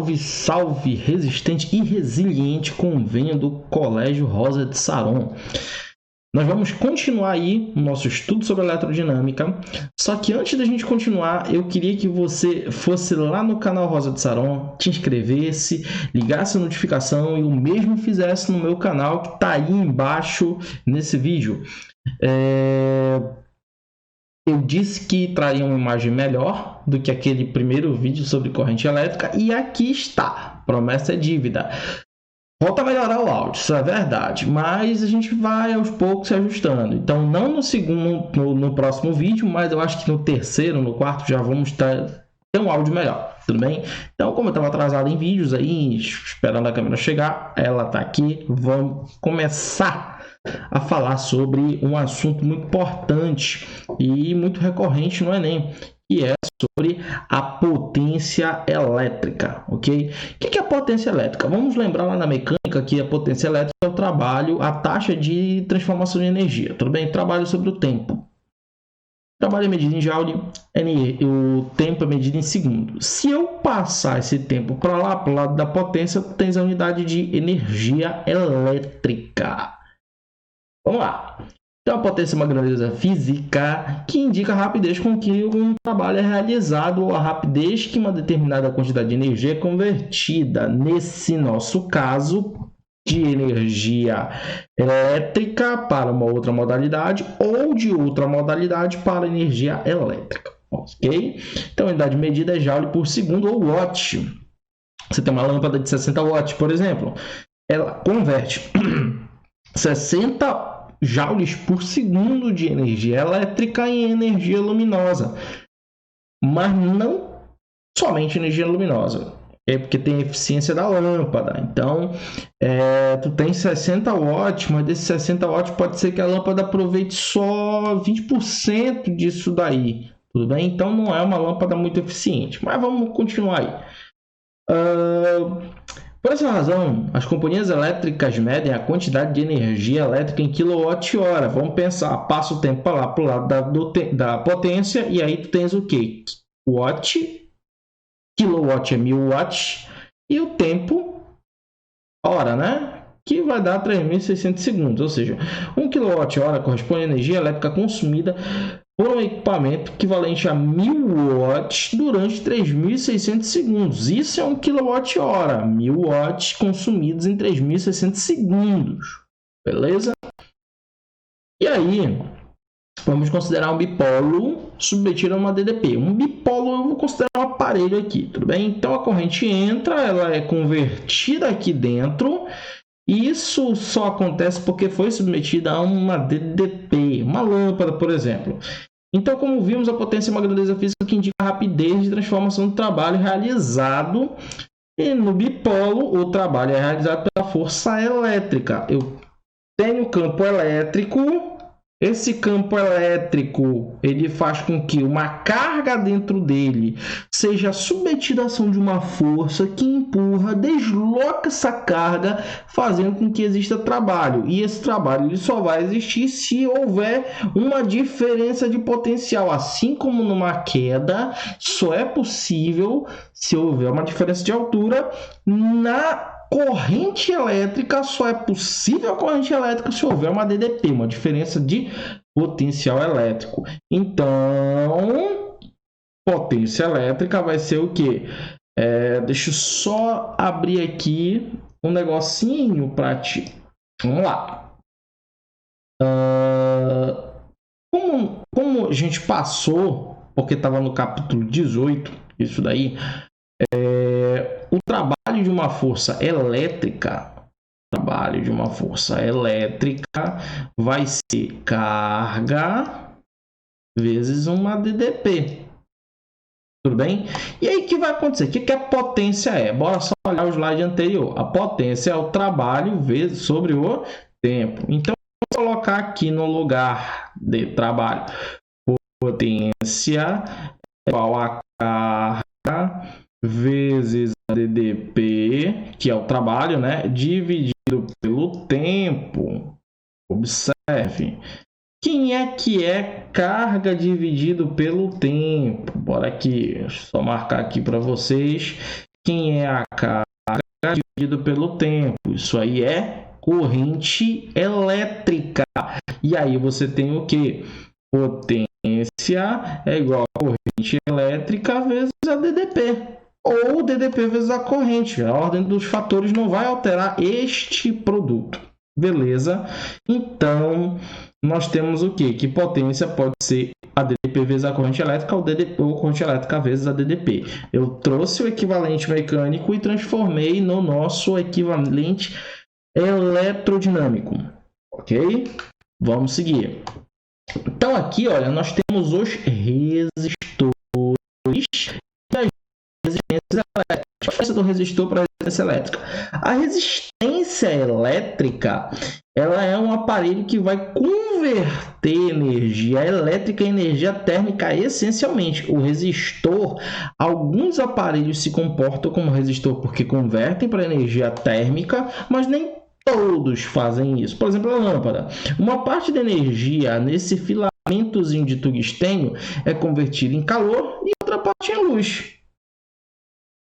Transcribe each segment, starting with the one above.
Salve, salve, resistente e resiliente convênio do Colégio Rosa de Saron. Nós vamos continuar aí o nosso estudo sobre eletrodinâmica, só que antes da gente continuar, eu queria que você fosse lá no canal Rosa de Saron, te inscrevesse, ligasse a notificação e o mesmo fizesse no meu canal que está aí embaixo nesse vídeo. Eu disse que traria uma imagem melhor do que aquele primeiro vídeo sobre corrente elétrica e aqui está, promessa é dívida. Volta a melhorar o áudio, isso é verdade, mas a gente vai aos poucos se ajustando. Então, não no segundo, no próximo vídeo, mas eu acho que no terceiro, no quarto, já vamos ter um áudio melhor, tudo bem? Então, como eu estava atrasado em vídeos aí, esperando a câmera chegar, ela está aqui, vamos começar a falar sobre um assunto muito importante e muito recorrente no Enem, que é sobre a potência elétrica, ok? O que é a potência elétrica? Vamos lembrar lá na mecânica que a potência elétrica é o trabalho, a taxa de transformação de energia, tudo bem? Trabalho sobre o tempo. O trabalho é medido em joule, o tempo é medido em segundo. Se eu passar esse tempo para lá, para o lado da potência, tens a unidade de energia elétrica. Vamos lá. Então, a potência é uma grandeza física que indica a rapidez com que um trabalho é realizado ou a rapidez que uma determinada quantidade de energia é convertida, nesse nosso caso, de energia elétrica para uma outra modalidade ou de outra modalidade para energia elétrica. Ok? Então, a unidade medida é joule por segundo ou watt. Você tem uma lâmpada de 60 watts, por exemplo. Ela converte 60 joules por segundo de energia elétrica em energia luminosa, mas não somente energia luminosa, é porque tem a eficiência da lâmpada. Então, tu tem 60 watts, mas desses 60 watts pode ser que a lâmpada aproveite só 20% disso daí, tudo bem? Então, não é uma lâmpada muito eficiente, mas vamos continuar aí. Por essa razão, as companhias elétricas medem a quantidade de energia elétrica em kWh. Vamos pensar, passa o tempo para lá, para o lado da potência, e aí tu tens o quê? Watt, kilowatt é 1000 watts, e o tempo, hora, né? Que vai dar 3.600 segundos, ou seja, 1 kWh corresponde à energia elétrica consumida por um equipamento equivalente a 1000 watts durante 3.600 segundos. Isso é 1 kWh, 1000 watts consumidos em 3.600 segundos. Beleza? E aí, vamos considerar um bipolo submetido a uma DDP. Um bipolo eu vou considerar um aparelho aqui, tudo bem? Então, a corrente entra, ela é convertida aqui dentro. Isso só acontece porque foi submetida a uma DDP, uma lâmpada, por exemplo. Então, como vimos, a potência é uma grandeza física que indica a rapidez de transformação do trabalho realizado. E no bipolo, o trabalho é realizado pela força elétrica. Eu tenho campo elétrico. Esse campo elétrico, ele faz com que uma carga dentro dele seja submetida à ação de uma força que empurra, desloca essa carga, fazendo com que exista trabalho. E esse trabalho ele só vai existir se houver uma diferença de potencial. Assim como numa queda, só é possível se houver uma diferença de altura. Na corrente elétrica, só é possível a corrente elétrica se houver uma DDP, uma diferença de potencial elétrico. Então, potência elétrica vai ser o quê? Deixa eu só abrir aqui um negocinho para ti. Vamos lá. Como a gente passou, porque estava no capítulo 18, isso daí, o trabalho de uma força elétrica, vai ser carga vezes uma DDP. Tudo bem? E aí o que vai acontecer? O que a potência é? Bora só olhar o slide anterior. A potência é o trabalho vezes sobre o tempo. Então, vou colocar aqui no lugar de trabalho. Potência é igual a carga vezes a DDP, que é o trabalho, né? Dividido pelo tempo. Observe. Quem é que é carga dividido pelo tempo? Bora aqui, só marcar aqui para vocês. quem é a carga dividido pelo tempo. Isso aí é corrente elétrica. E aí você tem o quê? Potência é igual a corrente elétrica vezes a DDP. Ou DDP vezes a corrente. A ordem dos fatores não vai alterar este produto. Beleza? Então, nós temos o quê? Que potência pode ser a DDP vezes a corrente elétrica ou corrente elétrica vezes a DDP. Eu trouxe o equivalente mecânico e transformei no nosso equivalente eletrodinâmico. Ok? Vamos seguir. Então, aqui, olha, nós temos os resistores das resistências elétricas. A diferença do resistor para a resistência elétrica. A resistência elétrica, ela é um aparelho que vai converter energia elétrica em energia térmica essencialmente. O resistor, alguns aparelhos se comportam como resistor porque convertem para energia térmica, mas nem todos fazem isso. Por exemplo, a lâmpada. Uma parte da energia nesse filamentozinho de tungstênio é convertida em calor e outra parte em luz.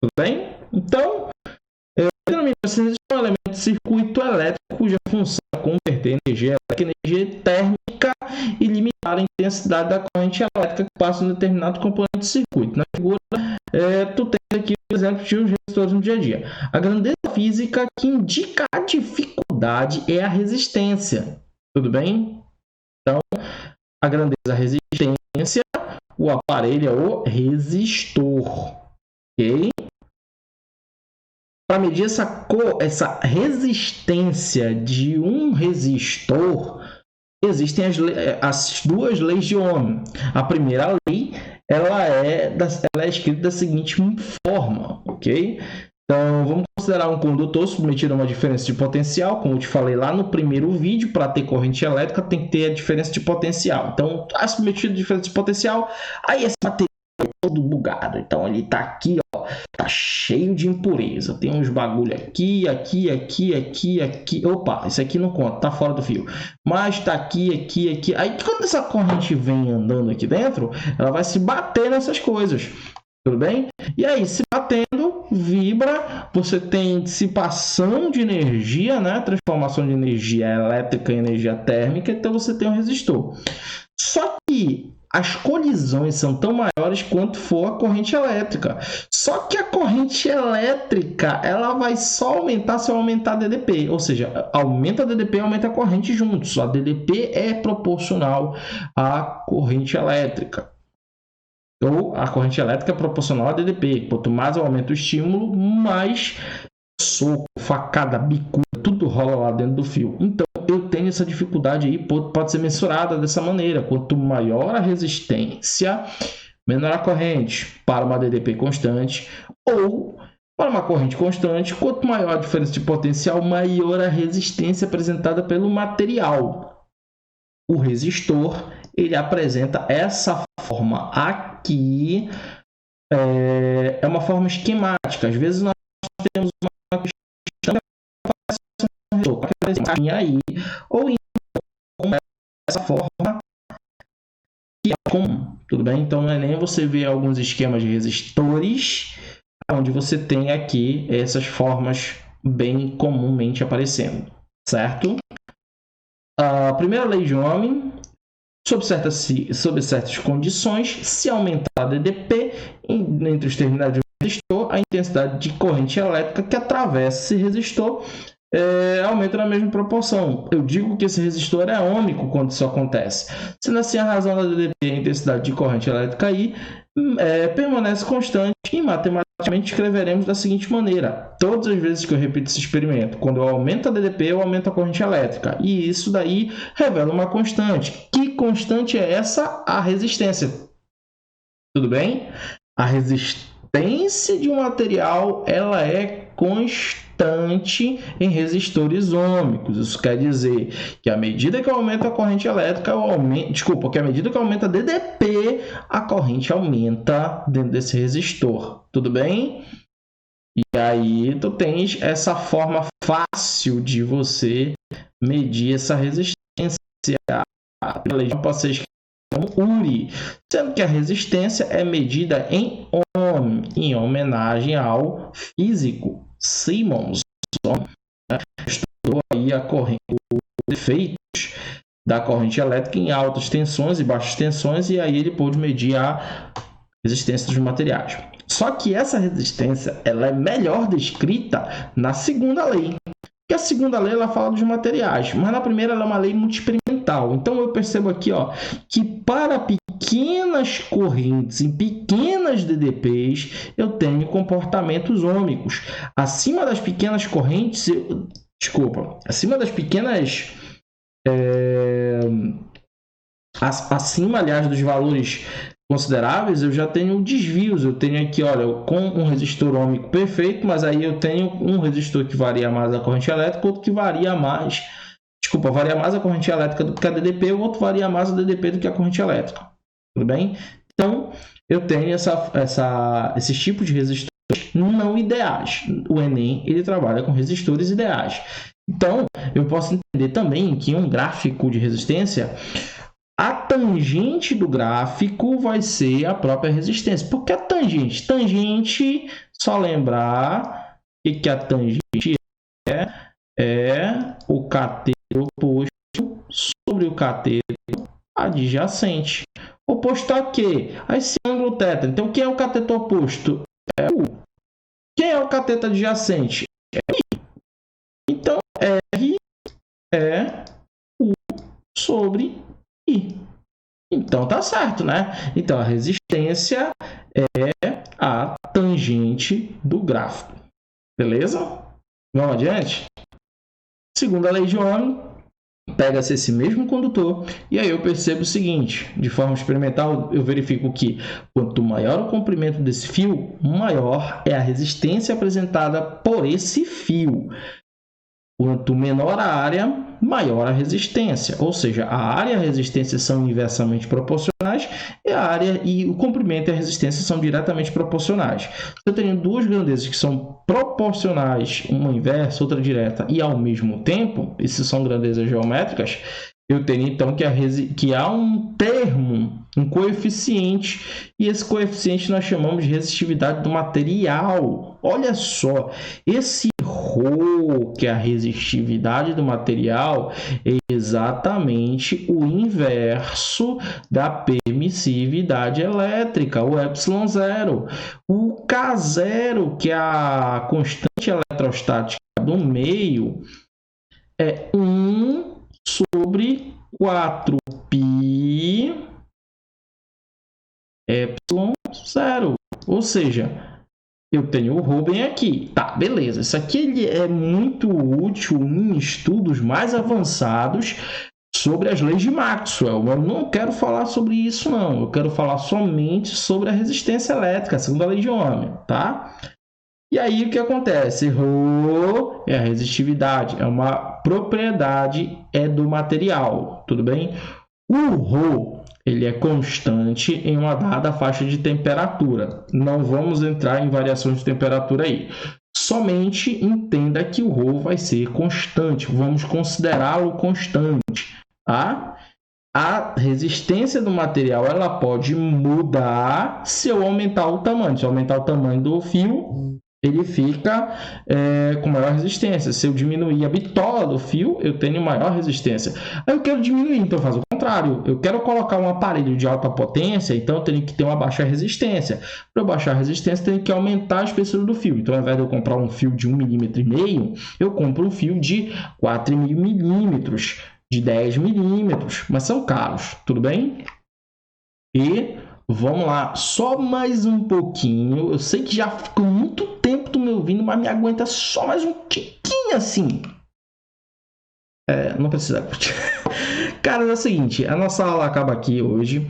Tudo bem? Então, geralmente, esse é um elemento de circuito elétrico cuja função é converter energia elétrica em energia térmica e limitar a intensidade da corrente elétrica que passa em um determinado componente do circuito. Na figura, tu tem aqui o exemplo de resistores no dia a dia. A grandeza física que indica a dificuldade é a resistência. Tudo bem? Então, a grandeza da resistência, o aparelho é o resistor. Ok? Para medir essa resistência de um resistor, existem as duas leis de Ohm. A primeira lei ela é escrita da seguinte forma, ok? Então, vamos considerar um condutor submetido a uma diferença de potencial. Como eu te falei lá no primeiro vídeo, para ter corrente elétrica tem que ter a diferença de potencial. Então, está submetido a diferença de potencial, aí esse material é todo bugado. Então, ele está aqui, ó, tá cheio de impureza. Tem uns bagulho aqui. Opa, esse aqui não conta, tá fora do fio. Mas tá aqui. Aí, quando essa corrente vem andando aqui dentro, ela vai se bater nessas coisas. Tudo bem? E aí, se batendo, vibra, você tem dissipação de energia, né? Transformação de energia elétrica em energia térmica, então você tem um resistor. Só que as colisões são tão maiores quanto for a corrente elétrica. Só que a corrente elétrica, ela vai só aumentar se eu aumentar a DDP. Ou seja, aumenta a DDP, aumenta a corrente juntos. A DDP é proporcional à corrente elétrica. Ou a corrente elétrica é proporcional a DDP. Quanto mais eu aumento o estímulo, mais soco, facada, bicuda, tudo rola lá dentro do fio. Então, eu tenho essa dificuldade aí, pode ser mensurada dessa maneira. Quanto maior a resistência, menor a corrente para uma DDP constante, ou para uma corrente constante, quanto maior a diferença de potencial, maior a resistência apresentada pelo material. O resistor, ele apresenta essa forma aqui, é uma forma esquemática. Às vezes nós temos uma questão que aí, ou então essa forma que é comum, tudo bem? Então, no Enem você vê alguns esquemas de resistores, onde você tem aqui essas formas bem comumente aparecendo, certo? A primeira lei de Ohm, sob certas condições, se aumentar a DDP entre os terminais de um resistor, a intensidade de corrente elétrica que atravessa esse resistor aumenta na mesma proporção. Eu digo que esse resistor é ômico quando isso acontece. Sendo assim, a razão da DDP e a intensidade de corrente elétrica aí permanece constante e matematicamente escreveremos da seguinte maneira: todas as vezes que eu repito esse experimento, quando eu aumento a DDP, eu aumento a corrente elétrica. E isso daí revela uma constante. Que constante é essa? A resistência. Tudo bem? A resistência de um material, ela é constante em resistores ômicos. Isso quer dizer que à medida que eu aumento a corrente elétrica, que à medida que eu aumento a DDP, a corrente aumenta dentro desse resistor. Tudo bem? E aí tu tens essa forma fácil de você medir essa resistência. A lei pode ser como URI, sendo que a resistência é medida em ohm, em homenagem ao físico Simmons, né? Estudou aí os efeitos da corrente elétrica em altas tensões e baixas tensões, e aí ele pôde medir a resistência dos materiais. Só que essa resistência ela é melhor descrita na segunda lei. Porque a segunda lei ela fala dos materiais, mas na primeira ela é uma lei muito experimental. Então eu percebo aqui que para pequenas correntes em pequenas DDPs eu tenho comportamentos ômicos. Acima das pequenas correntes, acima das pequenas acima, aliás, dos valores consideráveis, eu já tenho desvios. Eu tenho aqui, olha, com um resistor ômico perfeito, mas aí eu tenho um resistor que varia mais a corrente elétrica, outro que varia mais a corrente elétrica do que a DDP, o outro varia mais a DDP do que a corrente elétrica. Tudo bem? Então, eu tenho esses tipos de resistores não ideais. O Enem, ele trabalha com resistores ideais. Então, eu posso entender também que em um gráfico de resistência, a tangente do gráfico vai ser a própria resistência. Por que a tangente? Tangente, só lembrar que a tangente é o cateto oposto sobre o cateto adjacente. Oposto a quê? A esse ângulo θ. Então, quem é o cateto oposto? É U. Quem é o cateto adjacente? É I. Então, R é U sobre I. Então tá certo, né? Então a resistência é a tangente do gráfico. Beleza? Vamos adiante? Segunda lei de Ohm, pega-se esse mesmo condutor e aí eu percebo o seguinte: de forma experimental, eu verifico que quanto maior o comprimento desse fio, maior é a resistência apresentada por esse fio. Quanto menor a área, maior a resistência. Ou seja, a área e a resistência são inversamente proporcionais e a área e o comprimento e a resistência são diretamente proporcionais. Se eu tenho duas grandezas que são proporcionais, uma inversa, outra direta, e ao mesmo tempo, essas são grandezas geométricas, eu tenho então que há um termo, um coeficiente, e esse coeficiente nós chamamos de resistividade do material. Olha só, esse ρ, que é a resistividade do material, é exatamente o inverso da permissividade elétrica, o ε0. O K0, que é a constante eletrostática do meio, é 1 sobre 4π ε0. Ou seja, eu tenho o ρ bem aqui. Tá, beleza. Isso aqui ele é muito útil em estudos mais avançados sobre as leis de Maxwell. Eu não quero falar sobre isso, não. Eu quero falar somente sobre a resistência elétrica, a segunda lei de Ohm, tá? E aí o que acontece? Rho é a resistividade, é uma propriedade do material, tudo bem? O Rho, ele é constante em uma dada faixa de temperatura. Não vamos entrar em variações de temperatura aí. Somente entenda que o Rho vai ser constante, vamos considerá-lo constante, tá? A resistência do material ela pode mudar se eu aumentar o tamanho. Se eu aumentar o tamanho do fio, ele fica com maior resistência. Se eu diminuir a bitola do fio, eu tenho maior resistência. Aí eu quero diminuir, então eu faço o contrário. Eu quero colocar um aparelho de alta potência, então eu tenho que ter uma baixa resistência. Para eu baixar a resistência, eu tenho que aumentar a espessura do fio. Então, ao invés de eu comprar um fio de 1,5 mm, eu compro um fio de 4,5 mm, de 10 milímetros, mas são caros, tudo bem? E vamos lá, só mais um pouquinho. Eu sei que já ficou muito tempo tu me ouvindo, mas me aguenta só mais um tiquinho assim. Não precisa curtir. Cara, é o seguinte, a nossa aula acaba aqui hoje.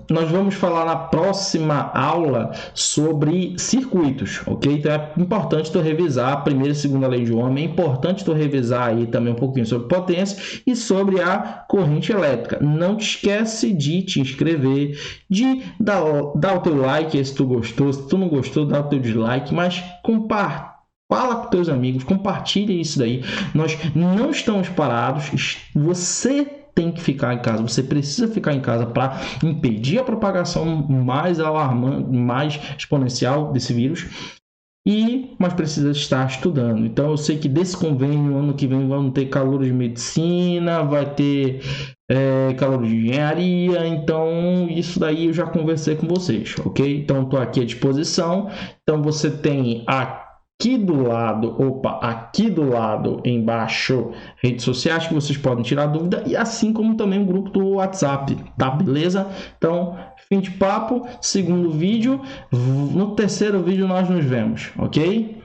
Nós vamos falar na próxima aula sobre circuitos, ok? Então é importante tu revisar a primeira e segunda lei de Ohm, é importante tu revisar aí também um pouquinho sobre potência e sobre a corrente elétrica. Não te esquece de te inscrever, de dar o teu like se tu gostou, se tu não gostou, dá o teu dislike, mas compartilha. Fala com teus amigos, compartilha isso daí. Nós não estamos parados. Você tem que ficar em casa, você precisa ficar em casa para impedir a propagação mais alarmante, mais exponencial desse vírus. Mas precisa estar estudando. Então eu sei que desse convênio, ano que vem vamos ter calouros de medicina, vai ter calouros de engenharia, então isso daí eu já conversei com vocês, ok? Então estou aqui à disposição. Então você tem aqui do lado embaixo, redes sociais que vocês podem tirar dúvida, e assim como também o grupo do WhatsApp, tá? Beleza? Então, fim de papo, segundo vídeo. No terceiro vídeo nós nos vemos, ok?